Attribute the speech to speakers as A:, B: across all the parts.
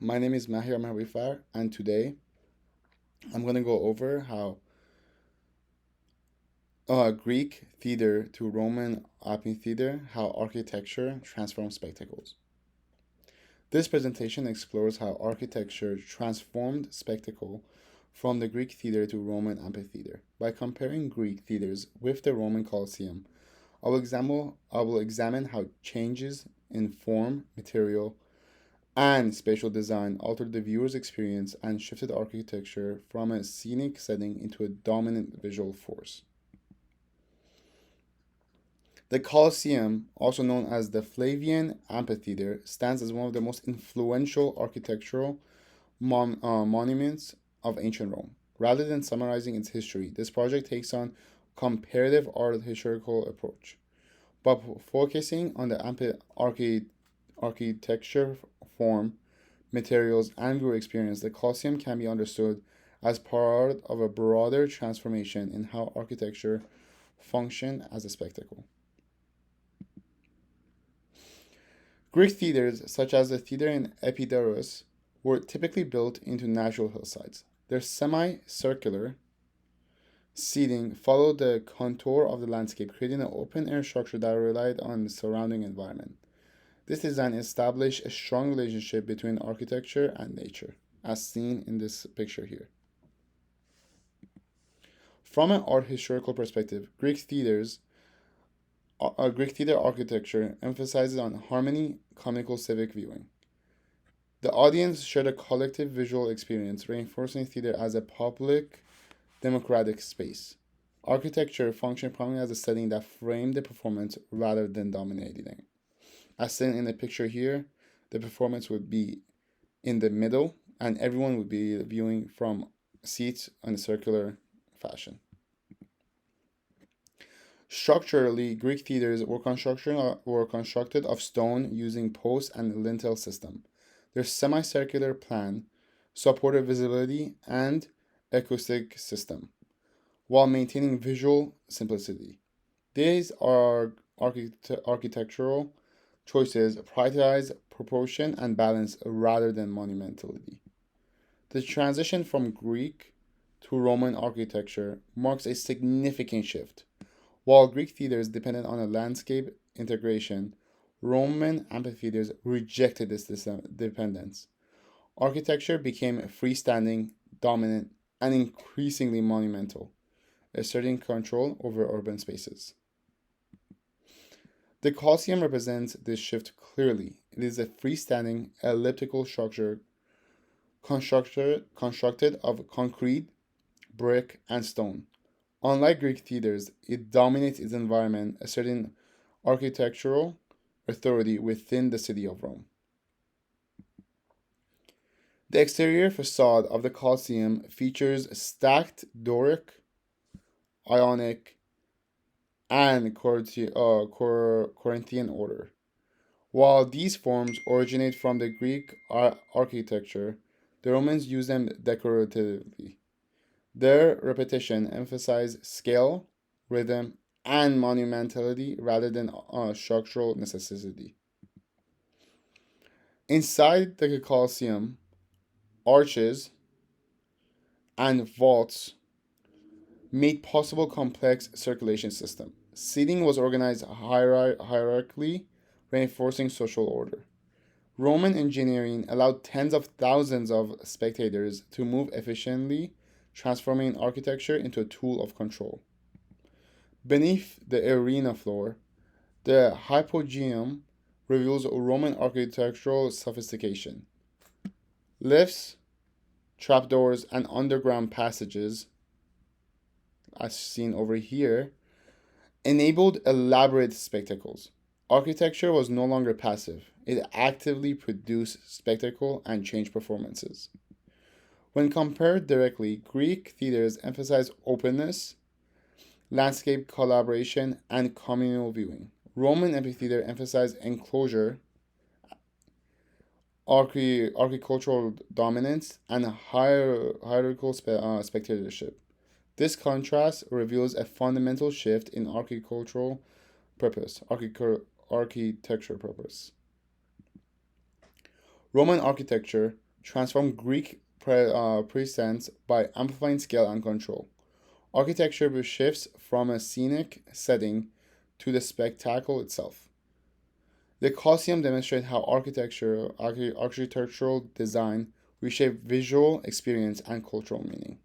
A: My name is Mahir Mahwifar, and today I'm going to go over how Greek theater to Roman amphitheater, how architecture transforms spectacles. This presentation explores how architecture transformed spectacle from the Greek theater to Roman amphitheater. By comparing Greek theaters with the Roman Colosseum, I will examine how changes in form, material, and spatial design altered the viewer's experience and shifted architecture from a scenic setting into a dominant visual force. The Colosseum, also known as the Flavian Amphitheater, stands as one of the most influential architectural monuments of ancient Rome. Rather than summarizing its history, this project takes on comparative art historical approach, but focusing on the architecture, form, materials, and viewer experience. The Colosseum can be understood as part of a broader transformation in how architecture functioned as a spectacle. Greek theaters, such as the theater in Epidaurus, were typically built into natural hillsides. Their semicircular seating followed the contour of the landscape, creating an open-air structure that relied on the surrounding environment. This design established a strong relationship between architecture and nature, as seen in this picture here. From an art historical perspective, Greek theater architecture emphasizes on harmony, communal civic viewing. The audience shared a collective visual experience, reinforcing theater as a public, democratic space. Architecture functioned primarily as a setting that framed the performance rather than dominating it. As seen in the picture here, the performance would be in the middle, and everyone would be viewing from seats in a circular fashion. Structurally, Greek theaters were constructed of stone using posts and lintel system. Their semicircular plan supported visibility and acoustic system while maintaining visual simplicity. These are architectural choices prioritize proportion and balance rather than monumentality. The transition from Greek to Roman architecture marks a significant shift. While Greek theaters depended on a landscape integration, Roman amphitheaters rejected this dependence. Architecture became freestanding, dominant, and increasingly monumental, asserting control over urban spaces. The Colosseum represents this shift clearly. It is a freestanding, elliptical structure constructed of concrete, brick, and stone. Unlike Greek theaters, it dominates its environment, asserting architectural authority within the city of Rome. The exterior facade of the Colosseum features stacked Doric, Ionic, and Corinthian order. While these forms originate from the Greek architecture, the Romans used them decoratively. Their repetition emphasized scale, rhythm, and monumentality rather than structural necessity. Inside the Colosseum, arches and vaults made possible complex circulation system. Seating was organized hierarchically, reinforcing social order. Roman engineering allowed tens of thousands of spectators to move efficiently, transforming architecture into a tool of control. Beneath the arena floor, the hypogeum reveals Roman architectural sophistication. Lifts, trapdoors, and underground passages, as seen over here, enabled elaborate spectacles. Architecture was no longer passive, it actively produced spectacle and changed performances. When compared directly, Greek theaters emphasized openness, landscape collaboration, and communal viewing. Roman amphitheater emphasized enclosure, architectural dominance, and hierarchical spectatorship. This contrast reveals a fundamental shift in architecture purpose. Roman architecture transform Greek presence by amplifying scale and control. Architecture shifts from a scenic setting to the spectacle itself. The Colosseum demonstrates how architectural design reshape visual experience and cultural meaning.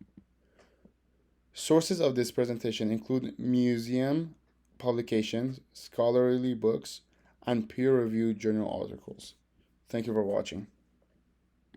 A: Sources of this presentation include museum publications, scholarly books, and peer-reviewed journal articles. Thank you for watching.